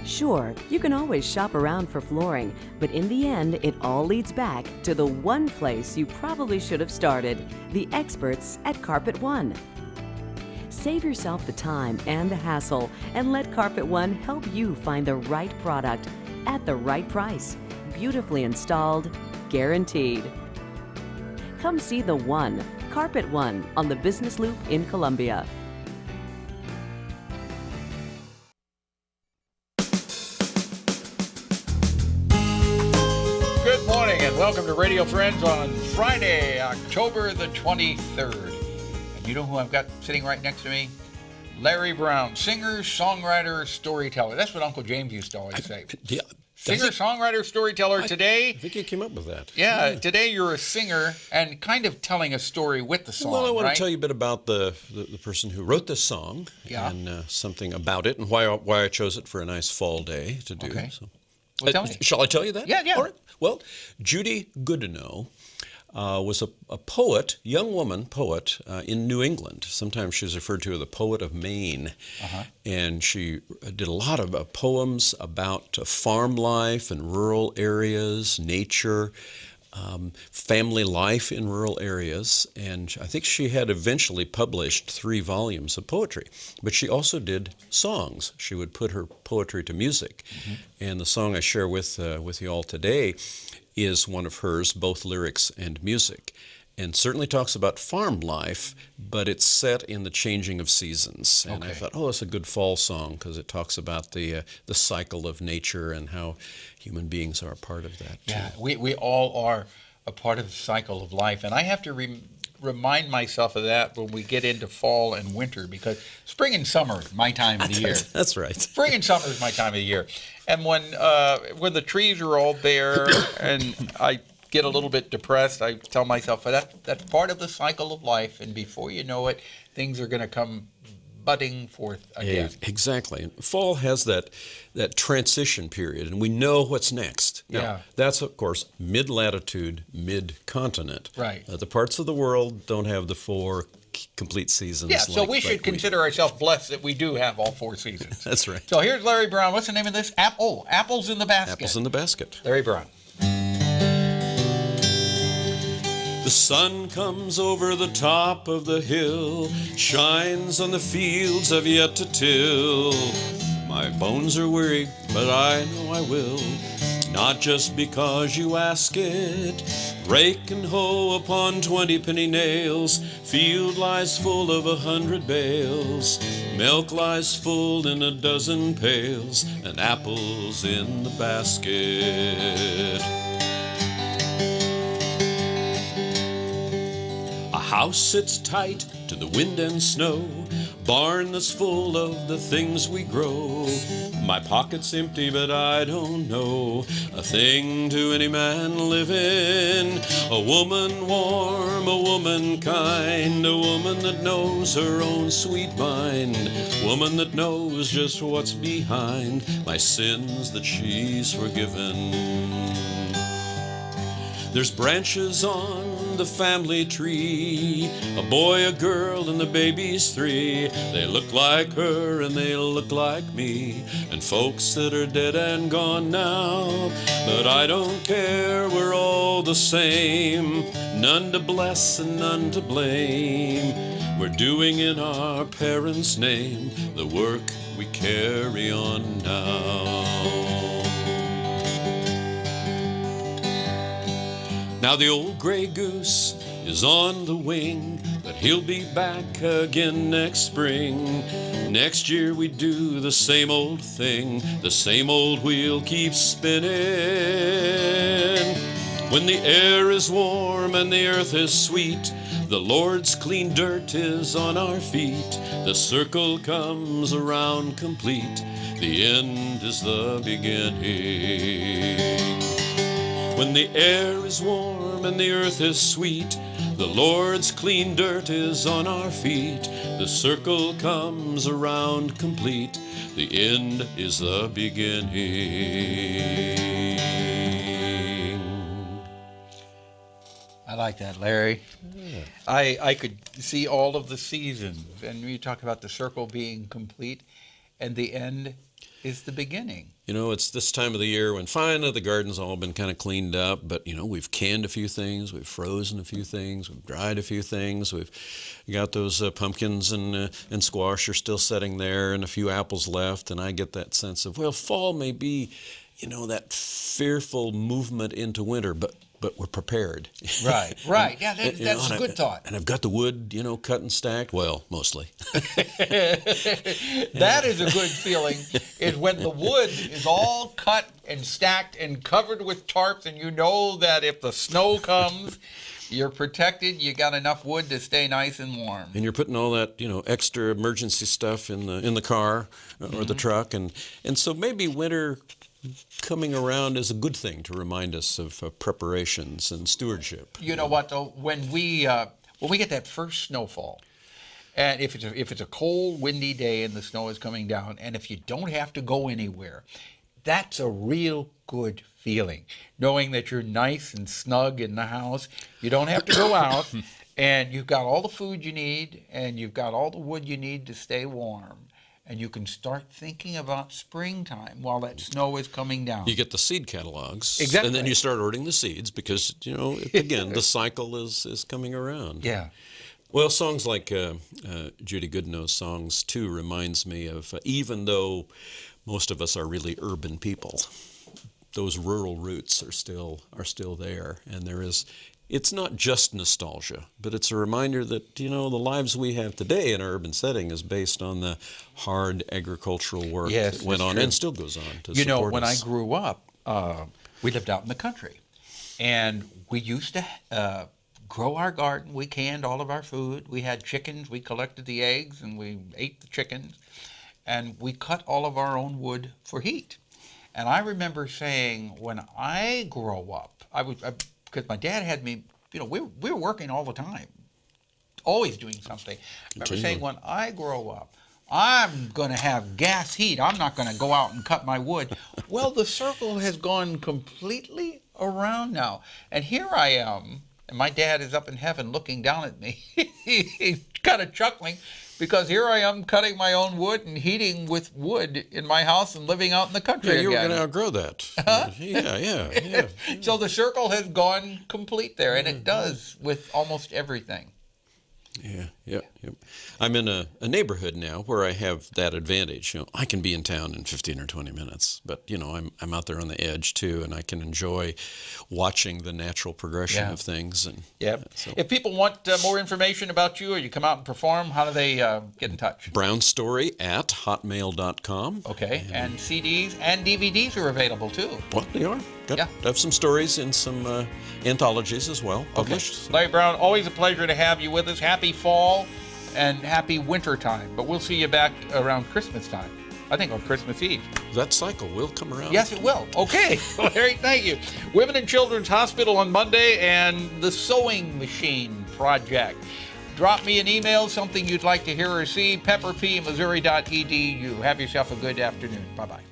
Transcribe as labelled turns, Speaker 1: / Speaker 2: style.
Speaker 1: Sure, you can always shop around for flooring, but in the end, it all leads back to the one place you probably should have started, the experts at Carpet One. Save yourself the time and the hassle and let Carpet One help you find the right product at the right price. Beautifully installed, guaranteed. Come see the One, Carpet One, on the Business Loop in Columbia.
Speaker 2: Good morning and welcome to Radio Friends on Friday, October the 23rd. And you know who I've got sitting right next to me? Larry Brown, singer, songwriter, storyteller. That's what Uncle James used to always say.
Speaker 3: Yeah.
Speaker 2: Singer, songwriter, storyteller. Today,
Speaker 3: I think you came up with that.
Speaker 2: Yeah, today you're a singer and kind of telling a story with the song.
Speaker 3: Well, I want
Speaker 2: right?
Speaker 3: to tell you a bit about the person who wrote this song and something about it and why I chose it for a nice fall day to do.
Speaker 2: Okay.
Speaker 3: So.
Speaker 2: Well, tell me.
Speaker 3: Shall I tell you that?
Speaker 2: Yeah.
Speaker 3: All right. Well, Judy Goodenough was a poet, young woman poet in New England. Sometimes she's referred to as the poet of Maine. And she did a lot of poems about farm life and rural areas, nature, family life in rural areas. And I think she had eventually published 3 volumes of poetry. But she also did songs. She would put her poetry to music. And the song I share with you all today is one of hers, both lyrics and music, and certainly talks about farm life, but it's set in the changing of seasons. And I thought, it's a good fall song because it talks about the cycle of nature and how human beings are a part of that too.
Speaker 2: Yeah, we all are a part of the cycle of life, and I have to remind myself of that when we get into fall and winter, because spring and summer is my time of the year.
Speaker 3: That's right.
Speaker 2: Spring and summer is my time of the year. And when the trees are all bare and I get a little bit depressed, I tell myself that's part of the cycle of life, and before you know it, things are going to come budding forth again.
Speaker 3: Exactly. Fall has that transition period, and we know what's next. Now, that's, of course, mid-latitude, mid-continent.
Speaker 2: Right.
Speaker 3: The parts of the world don't have the 4 complete seasons.
Speaker 2: Yeah, so we should consider ourselves blessed that we do have all 4 seasons.
Speaker 3: That's right.
Speaker 2: So here's Larry Brown. What's the name of this? Apples in the Basket.
Speaker 3: Apples in the Basket.
Speaker 2: Larry Brown.
Speaker 3: The sun comes over the top of the hill, shines on the fields I've yet to till. My bones are weary, but I know I will, not just because you ask it. Rake and hoe upon 20-penny nails, field lies full of 100 bales, milk lies full in a dozen pails, and apples in the basket. A house sits tight to the wind and snow, barn that's full of the things we grow. My pocket's empty, but I don't know a thing to any man living. A woman warm, a woman kind, a woman that knows her own sweet mind, woman that knows just what's behind my sins that she's forgiven. There's branches on the family tree, a boy, a girl, and the baby's 3. They look like her and they look like me, and folks that are dead and gone now. But I don't care, we're all the same, none to bless and none to blame. We're doing in our parents' name the work we carry on now. Now the old gray goose is on the wing, but he'll be back again next spring. Next year we do the same old thing, the same old wheel keeps spinning. When the air is warm and the earth is sweet, the Lord's clean dirt is on our feet. The circle comes around complete, the end is the beginning. When the air is warm and the earth is sweet, the Lord's clean dirt is on our feet. The circle comes around complete, the end is the beginning.
Speaker 2: I like that, Larry.
Speaker 3: Yeah.
Speaker 2: I could see all of the seasons, and you talk about the circle being complete, and the end is the beginning.
Speaker 3: You know, it's this time of the year when finally the garden's all been kind of cleaned up, but, you know, we've canned a few things, we've frozen a few things, we've dried a few things, we've got those pumpkins and squash are still sitting there and a few apples left, and I get that sense of, well, fall may be, you know, that fearful movement into winter, but we're prepared.
Speaker 2: Right, right. Yeah, that's a good thought.
Speaker 3: And I've got the wood, you know, cut and stacked. Well, mostly.
Speaker 2: That is a good feeling, is when the wood is all cut and stacked and covered with tarps, and you know that if the snow comes, you're protected. You got enough wood to stay nice and warm.
Speaker 3: And you're putting all that, you know, extra emergency stuff in the car or the truck, and so maybe winter coming around is a good thing to remind us of preparations and stewardship.
Speaker 2: You know what, though, when we get that first snowfall, and if it's a cold, windy day and the snow is coming down, and if you don't have to go anywhere, that's a real good feeling, knowing that you're nice and snug in the house. You don't have to go out, and you've got all the food you need, and you've got all the wood you need to stay warm. And you can start thinking about springtime while that snow is coming down.
Speaker 3: You get the seed catalogs.
Speaker 2: Exactly.
Speaker 3: And then you start ordering the seeds because, you know, again, the cycle is coming around.
Speaker 2: Yeah.
Speaker 3: Well, songs like Judy Goodenough's songs, too, reminds me of, even though most of us are really urban people, those rural roots are still there. And it's not just nostalgia, but it's a reminder that, you know, the lives we have today in our urban setting is based on the hard agricultural work that went on and still goes on to support us.
Speaker 2: You know, when I grew up, we lived out in the country, and we used to grow our garden. We canned all of our food. We had chickens. We collected the eggs, and we ate the chickens, and we cut all of our own wood for heat. And I remember saying, when I grow up, because my dad had me, you know, we were working all the time, always doing something. I remember saying, when I grow up, I'm going to have gas heat. I'm not going to go out and cut my wood. Well, the circle has gone completely around now. And here I am, and my dad is up in heaven looking down at me. He's kind of chuckling, because here I am cutting my own wood and heating with wood in my house and living out in the country again.
Speaker 3: You were going to outgrow that.
Speaker 2: Huh?
Speaker 3: Yeah.
Speaker 2: So the circle has gone complete there, and it does with almost everything.
Speaker 3: Yeah. I'm in a neighborhood now where I have that advantage. You know, I can be in town in 15 or 20 minutes, but, you know, I'm out there on the edge too, and I can enjoy watching the natural progression of things. And so.
Speaker 2: If people want more information about you, or you come out and perform, how do they get in touch?
Speaker 3: brownstory@hotmail.com.
Speaker 2: Okay, and CDs and DVDs are available too.
Speaker 3: Well, they are. Got have some stories in some anthologies as well published.
Speaker 2: Okay. Larry Brown, always a pleasure to have you with us. Happy fall and happy winter time. But we'll see you back around Christmas time. I think on Christmas Eve.
Speaker 3: That cycle will come around.
Speaker 2: Yes, it will. Okay. Larry, thank you. Women and Children's Hospital on Monday, and the Sewing Machine Project. Drop me an email, something you'd like to hear or see, pepperpmissouri.edu. Have yourself a good afternoon. Bye-bye.